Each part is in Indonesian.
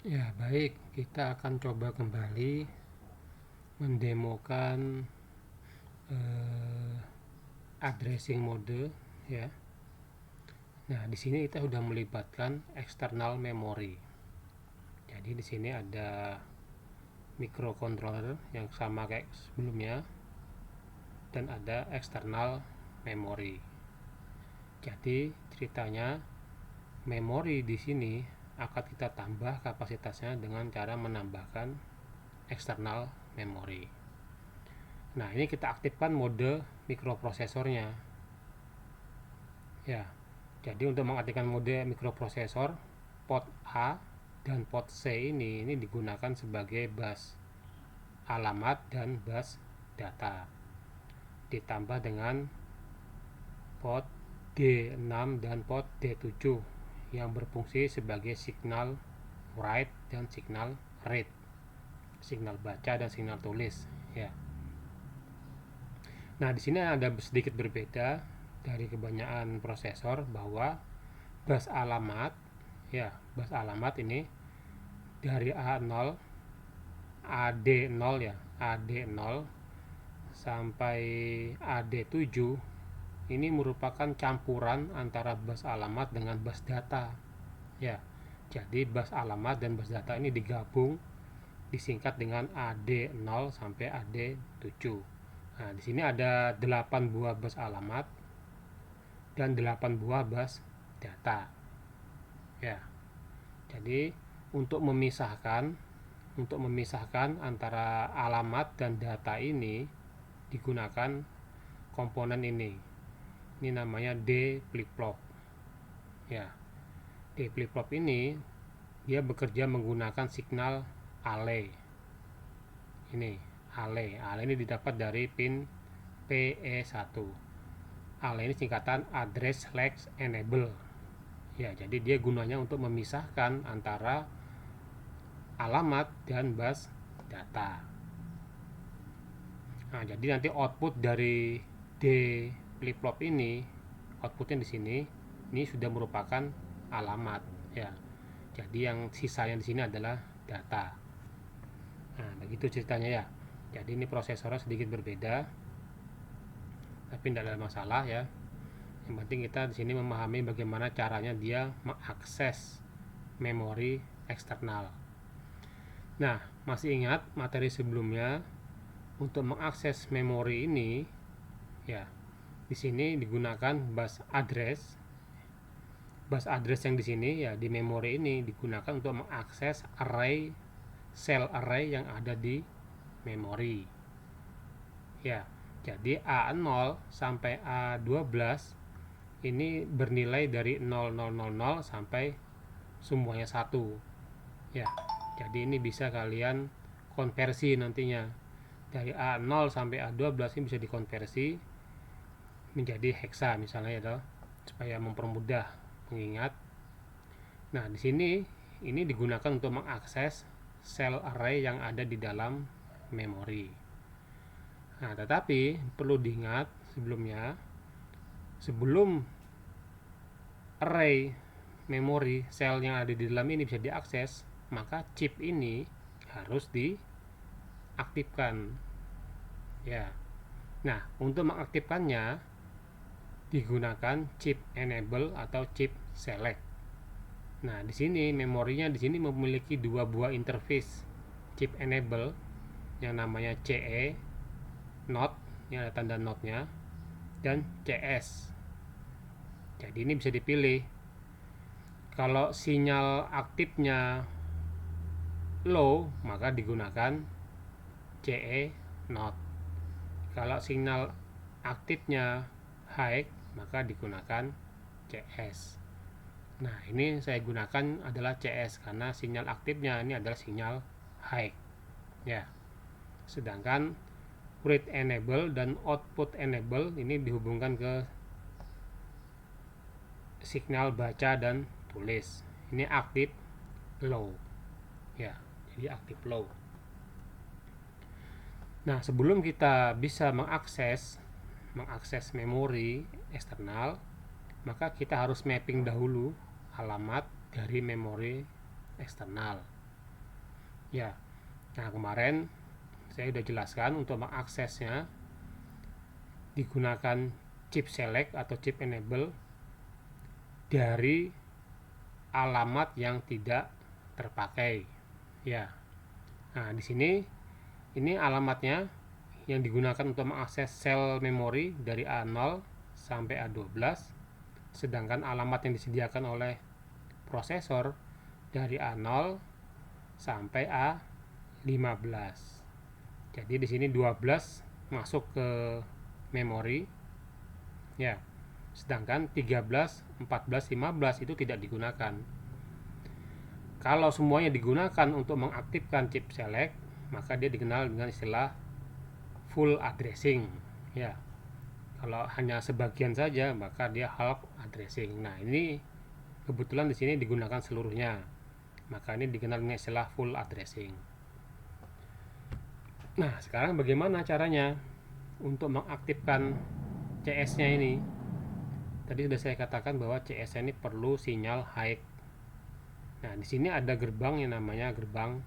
Ya, baik, kita akan coba kembali mendemokan eh, addressing mode ya. Nah, di sini kita sudah melibatkan external memory. Jadi di sini ada microcontroller yang sama kayak sebelumnya dan ada external memory. Jadi ceritanya memori di sini akan kita tambah kapasitasnya dengan cara menambahkan external memory. Nah, ini kita aktifkan mode mikroprosesornya. Ya. Jadi untuk mengaktifkan mode mikroprosesor, port A dan port C ini digunakan sebagai bus alamat dan bus data. Ditambah dengan port D6 dan port D7 yang berfungsi sebagai signal write dan signal read. Signal baca dan signal tulis, ya. Nah, di sini ada sedikit berbeda dari kebanyakan prosesor bahwa bus alamat, ya, bus alamat ini dari A0, AD0 ya, AD0 sampai AD7 ini merupakan campuran antara bus alamat dengan bus data. Ya. Jadi bus alamat dan bus data ini digabung disingkat dengan AD0 sampai AD7. Nah, di sini ada 8 buah bus alamat dan 8 buah bus data. Ya. Jadi untuk memisahkan antara alamat dan data ini digunakan komponen ini. Ini namanya D flip flop. Ya. D flip flop ini dia bekerja menggunakan signal ALE. Ini ALE. ALE ini didapat dari pin PE1. ALE ini singkatan address flag enable. Ya, jadi dia gunanya untuk memisahkan antara alamat dan bus data. Nah, jadi nanti output dari D flip flop ini, outputnya di sini, ini sudah merupakan alamat, ya. Jadi yang sisanya di sini adalah data. Nah, begitu ceritanya ya. Jadi ini prosesornya sedikit berbeda, tapi tidak ada masalah ya. Yang penting kita di sini memahami bagaimana caranya dia mengakses memori eksternal. Nah, masih ingat materi sebelumnya untuk mengakses memori ini ya. Di sini digunakan bus address. Bus address yang di sini ya di memori ini digunakan untuk mengakses cell array yang ada di memori. Ya, jadi A0 sampai A12 ini bernilai dari 0000 sampai semuanya 1. Ya, jadi ini bisa kalian konversi nantinya. Dari A0 sampai A12 ini bisa dikonversi menjadi hexa misalnya ya, supaya mempermudah mengingat. Nah, di sini ini digunakan untuk mengakses cell array yang ada di dalam memori. Nah, tetapi perlu diingat sebelumnya, sebelum array memori sel yang ada di dalam ini bisa diakses, maka chip ini harus diaktifkan. Ya. Nah, untuk mengaktifkannya digunakan chip enable atau chip select. Nah, di sini memorinya di sini memiliki dua buah interface. Chip enable yang namanya CE not, ini ada tanda notnya, dan CS. Jadi ini bisa dipilih. Kalau sinyal aktifnya low, maka digunakan CE not. Kalau sinyal aktifnya high, maka digunakan CS. Nah, ini saya gunakan adalah CS karena sinyal aktifnya ini adalah sinyal high. Ya. Sedangkan read enable dan output enable ini dihubungkan ke signal baca dan tulis. Ini aktif low. Ya, jadi aktif low. Nah, sebelum kita bisa mengakses memori eksternal, maka kita harus mapping dahulu alamat dari memori eksternal. Ya, nah kemarin saya sudah jelaskan untuk mengaksesnya digunakan chip select atau chip enable dari alamat yang tidak terpakai. Ya. Nah, di sini ini alamatnya yang digunakan untuk mengakses sel memori dari A0 sampai A12, sedangkan alamat yang disediakan oleh prosesor dari A0 sampai A15. Jadi di sini 12 masuk ke memori ya. Sedangkan 13, 14, 15 itu tidak digunakan. Kalau semuanya digunakan untuk mengaktifkan chip select, maka dia dikenal dengan istilah full addressing ya. Kalau hanya sebagian saja, maka dia half addressing. Nah, ini kebetulan di sini digunakan seluruhnya. Maka ini dikenal dengan istilah full addressing. Nah, sekarang bagaimana caranya untuk mengaktifkan CS-nya ini? Tadi sudah saya katakan bahwa CS ini perlu sinyal high. Nah, di sini ada gerbang yang namanya gerbang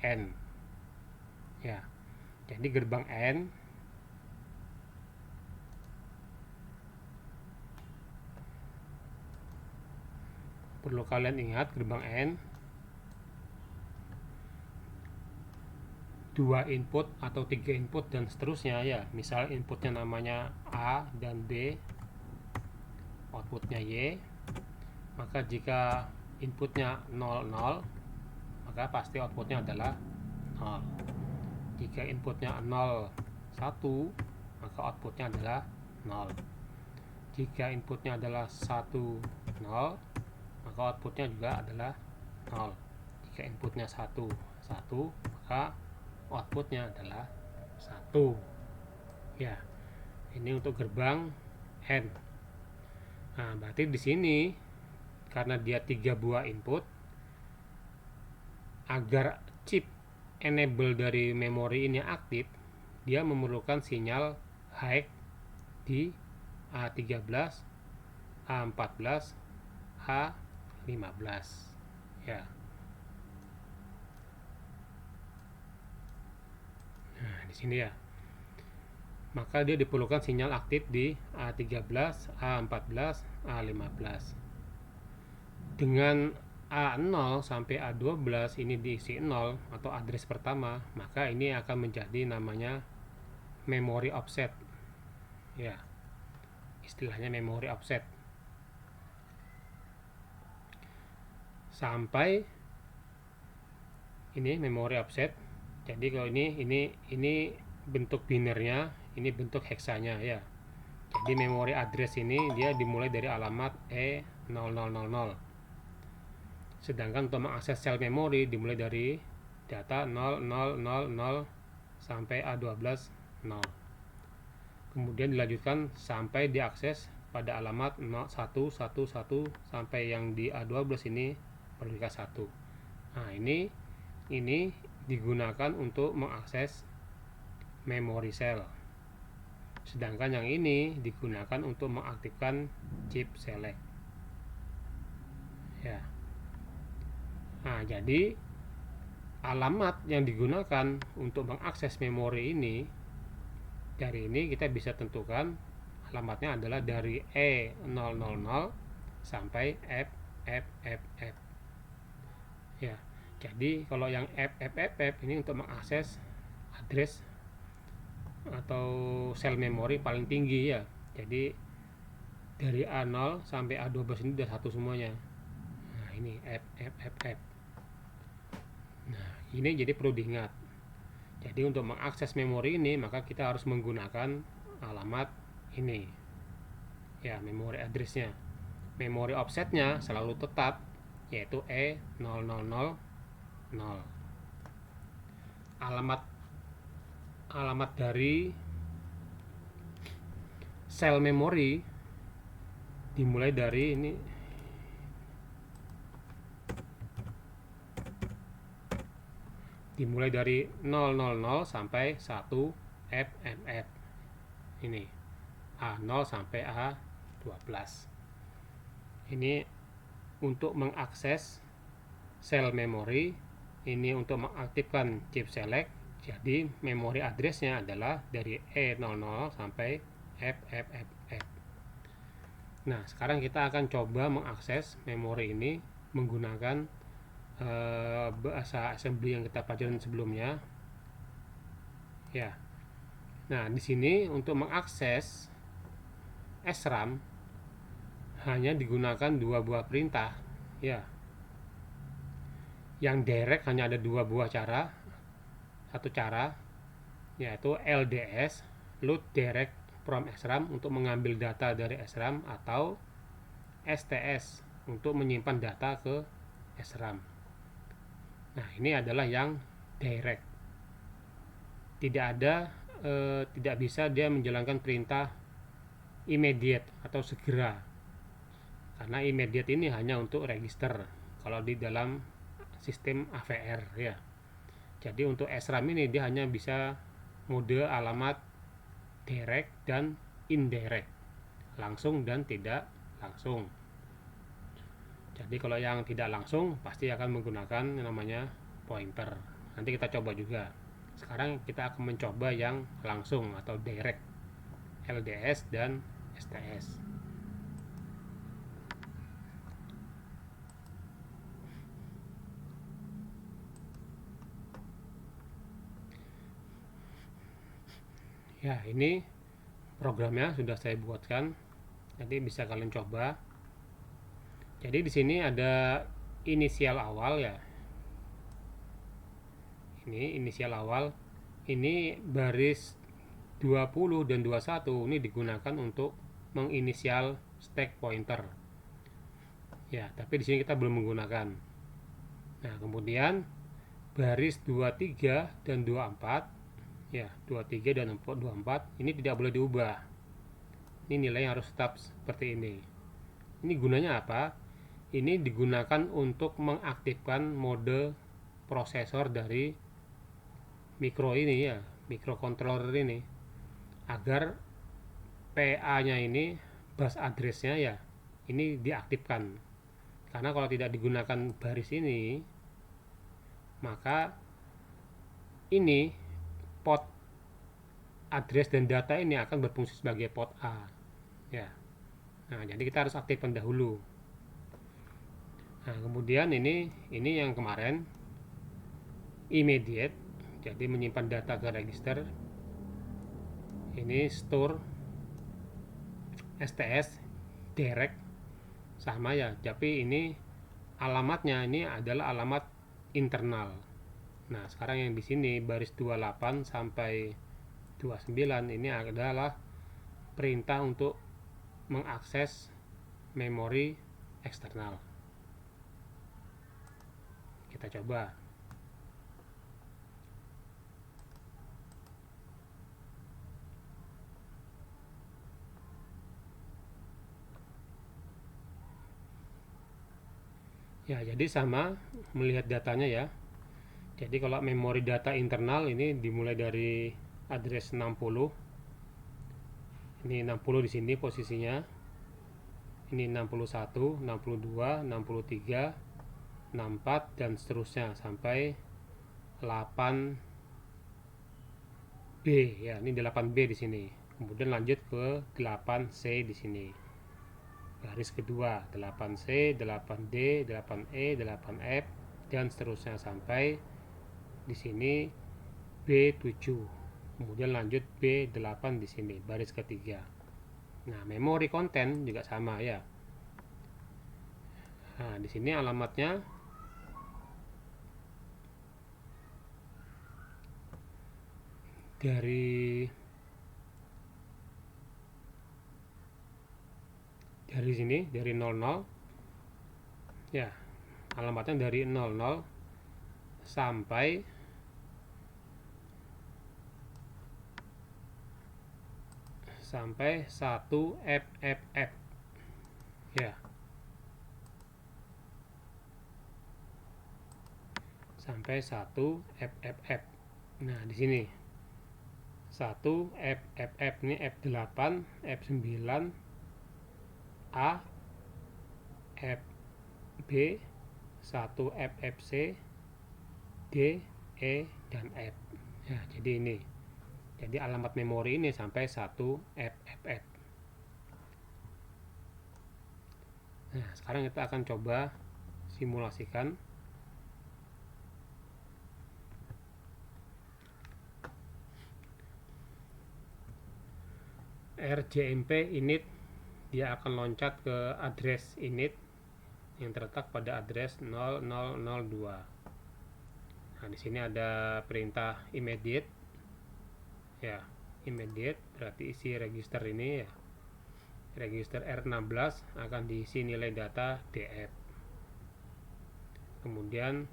N. Ya. Jadi gerbang N perlu kalian ingat, gerbang N 2 input atau 3 input dan seterusnya ya. Misal inputnya namanya A dan B, outputnya Y, maka jika inputnya 00, maka pasti outputnya adalah 0. Jika inputnya 01, maka outputnya adalah 0. Jika inputnya adalah 10, maka outputnya juga adalah 0. Jika inputnya 11, maka outputnya adalah 1 ya. Ini untuk gerbang N. Nah, berarti di sini karena dia 3 buah input, agar chip enable dari memori ini aktif, dia memerlukan sinyal high di A13, A14, A15 ya. Nah, di sini ya. Maka dia diperlukan sinyal aktif di A13, A14, A15. Dengan A0 sampai A12 ini diisi 0 atau address pertama, maka ini akan menjadi namanya memory offset. Ya. Istilahnya memory offset. Sampai ini memory offset. Jadi kalau ini bentuk binernya, ini bentuk heksanya ya. Jadi memory address ini dia dimulai dari alamat E0000. Sedangkan untuk mengakses sel memori dimulai dari data 0000 sampai A12 0. Kemudian dilanjutkan sampai diakses pada alamat 111 sampai yang di A12 ini peringkat 1. Nah, ini digunakan untuk mengakses memory cell. Sedangkan yang ini digunakan untuk mengaktifkan chip select. Ya. Nah, jadi alamat yang digunakan untuk mengakses memori ini, dari ini kita bisa tentukan alamatnya adalah dari E000 sampai FFFF. Ya. Jadi kalau yang FFFF ini untuk mengakses address atau sel memori paling tinggi ya. Jadi dari A0 sampai A12 ini sudah satu semuanya. Nah, ini FFFF. Nah, ini jadi perlu diingat. Jadi untuk mengakses memori ini maka kita harus menggunakan alamat ini. Ya, memori addressnya. Memori offsetnya selalu tetap, yaitu E0000. Alamat dari sel memori dimulai dari ini, dimulai dari 000 sampai 1 FFF. Ini A0 sampai A12. Ini untuk mengakses sel memori ini untuk mengaktifkan chip select. Jadi memori addressnya adalah dari E00 sampai FFFF. Nah, sekarang kita akan coba mengakses memori ini menggunakan bahasa assembly yang kita pelajari sebelumnya. Ya. Nah, di sini untuk mengakses SRAM hanya digunakan dua buah perintah. Ya. Yang direct hanya ada dua buah cara. Satu cara yaitu LDS, load direct from SRAM, untuk mengambil data dari SRAM, atau STS untuk menyimpan data ke SRAM. Nah, ini adalah yang direct. Tidak bisa dia menjalankan perintah immediate atau segera, karena immediate ini hanya untuk register kalau di dalam sistem AVR ya. Jadi untuk SRAM ini dia hanya bisa mode alamat direct dan indirect, langsung dan tidak langsung. Jadi kalau yang tidak langsung pasti akan menggunakan yang namanya pointer. Nanti kita coba juga. Sekarang kita akan mencoba yang langsung atau direct, LDS dan STS. Ya, ini programnya sudah saya buatkan. Nanti bisa kalian coba. Jadi di sini ada inisial awal ya. Ini inisial awal. Ini baris 20 dan 21 ini digunakan untuk menginisial stack pointer. Ya, tapi di sini kita belum menggunakan. Nah, kemudian baris 23 dan 24 ya, 23 dan 24 ini tidak boleh diubah. Ini nilai harus tetap seperti ini. Ini gunanya apa? Ini digunakan untuk mengaktifkan mode prosesor dari mikro ini ya, microcontroller ini, agar PA-nya ini, bus address-nya ya, ini diaktifkan. Karena kalau tidak digunakan baris ini, maka ini port address dan data ini akan berfungsi sebagai port A ya. Nah, jadi kita harus aktifkan dahulu. Nah, kemudian ini yang kemarin immediate, jadi menyimpan data ke register. Ini store STS direct sama ya, tapi ini alamatnya ini adalah alamat internal. Nah, sekarang yang di sini baris 28 sampai 29 ini adalah perintah untuk mengakses memori eksternal. Kita coba. Ya, jadi sama melihat datanya ya. Jadi kalau memori data internal ini dimulai dari address 60. Ini 60 di sini posisinya. Ini 61, 62, 63, 64 dan seterusnya sampai 8B ya. Ini 8B di sini. Kemudian lanjut ke 8C di sini. Baris kedua 8C, 8D, 8E, 8F dan seterusnya sampai di sini B7. Kemudian lanjut B8 di sini baris ketiga. Nah, memori konten juga sama ya. Nah, di sini alamatnya dari sini, dari 00 ya, alamatnya dari 00 sampai sampai 1 FFF ya, sampai 1 FFF. Nah, di sini 1 FFF ini F8, F9, A, FB, 1 FFC, D, E, dan F. Ya, jadi ini. Jadi alamat memori ini sampai 1 FFF. Nah, sekarang kita akan coba simulasikan. RJMP init, dia akan loncat ke address init yang terletak pada address 0002. Nah, di sini ada perintah immediate. Ya, immediate berarti isi register ini ya. Register R16 akan diisi nilai data DF. Kemudian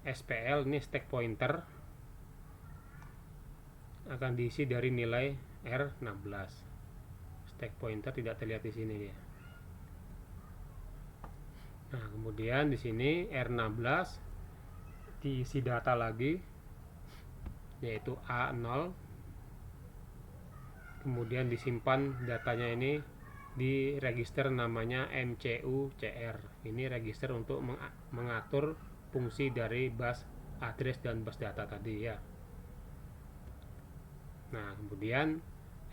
SPL ini stack pointer akan diisi dari nilai R16. Stack pointer tidak terlihat di sini ya. Nah, kemudian di sini R16 diisi data lagi yaitu A0. Kemudian disimpan datanya ini di register namanya MCU-CR. Ini register untuk mengatur fungsi dari bus address dan bus data tadi ya. Nah, kemudian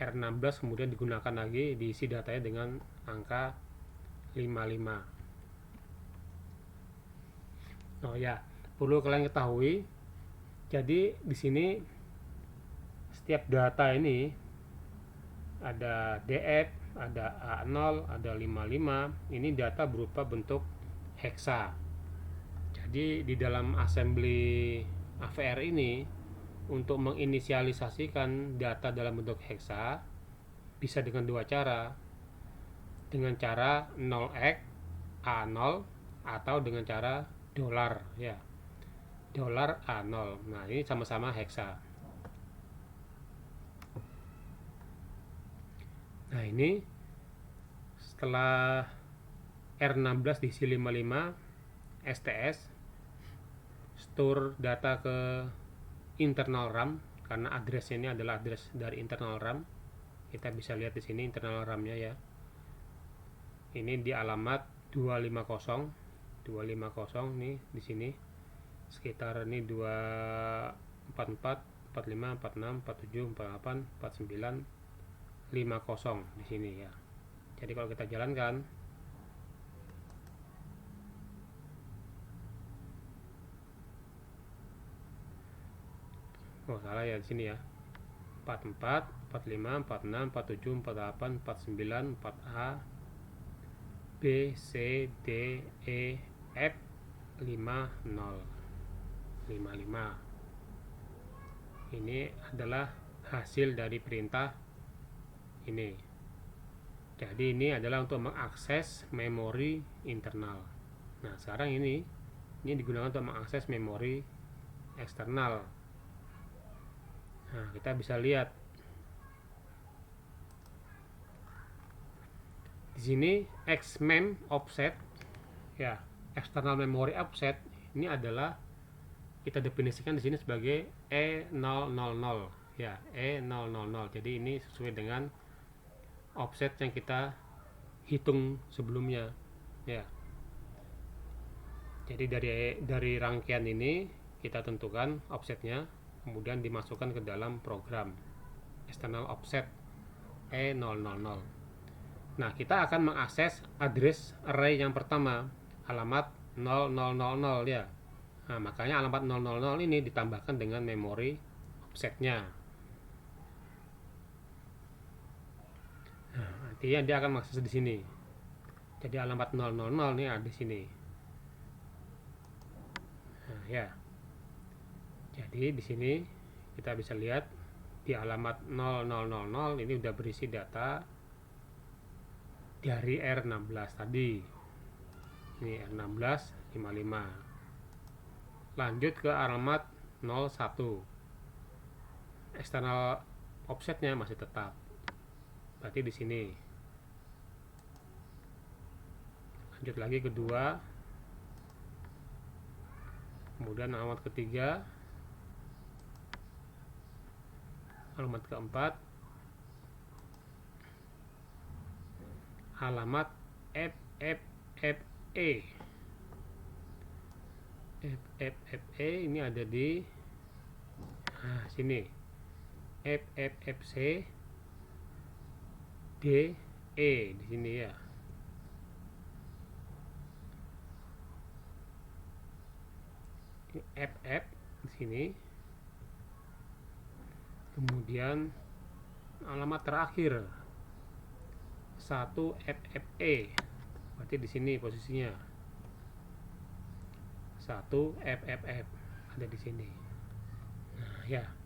R16 kemudian digunakan lagi diisi datanya dengan angka 55. Oh ya, perlu kalian ketahui. Jadi di sini setiap data ini ada DF, ada A0, ada 55. Ini data berupa bentuk hexa. Jadi di dalam assembly AVR ini untuk menginisialisasikan data dalam bentuk hexa bisa dengan dua cara. Dengan cara 0x A0 atau dengan cara dolar ya. Dolar A0. Nah, ini sama-sama hexa. Nah, ini setelah R16 diisi 55 STS store data ke internal RAM karena address ini adalah address dari internal RAM. Kita bisa lihat di sini internal RAM-nya ya. Ini di alamat 250 nih di sini. Sekitar ini 244, 45, 46, 47, 48, 49, 50 di sini ya. Jadi kalau kita jalankan salah ya di sini ya. 44, 45, 46, 47, 48, 49, 4A, B, C, D, E, F, 50, 55. Ini adalah hasil dari perintah ini. Jadi ini adalah untuk mengakses memori internal. Nah, sekarang ini digunakan untuk mengakses memori eksternal. Nah, kita bisa lihat di sini xmem offset ya, external memory offset ini adalah kita definisikan di sini sebagai E000 ya, E000. Jadi ini sesuai dengan offset yang kita hitung sebelumnya ya. Jadi dari rangkaian ini kita tentukan offsetnya, kemudian dimasukkan ke dalam program external offset E000. Nah, kita akan mengakses address array yang pertama, alamat 0000 ya. Nah, makanya alamat 000 ini ditambahkan dengan memori offsetnya. Nah, artinya dia akan mengakses di sini. Jadi alamat 000 ini ada di sini. Nah, ya. Jadi di sini kita bisa lihat di alamat 0000 ini udah berisi data dari R16 tadi. Ini R16 55. Lanjut ke alamat 01. External offsetnya masih tetap. Berarti di sini. Lanjut lagi kedua. Kemudian alamat ketiga. Alamat keempat. Alamat FFFE. FFFE ini ada di sini. FFFC DE di sini ya. FF di sini. Kemudian alamat terakhir 1 FFE. Berarti di sini posisinya. 1 FFF ada di sini. Nah, ya.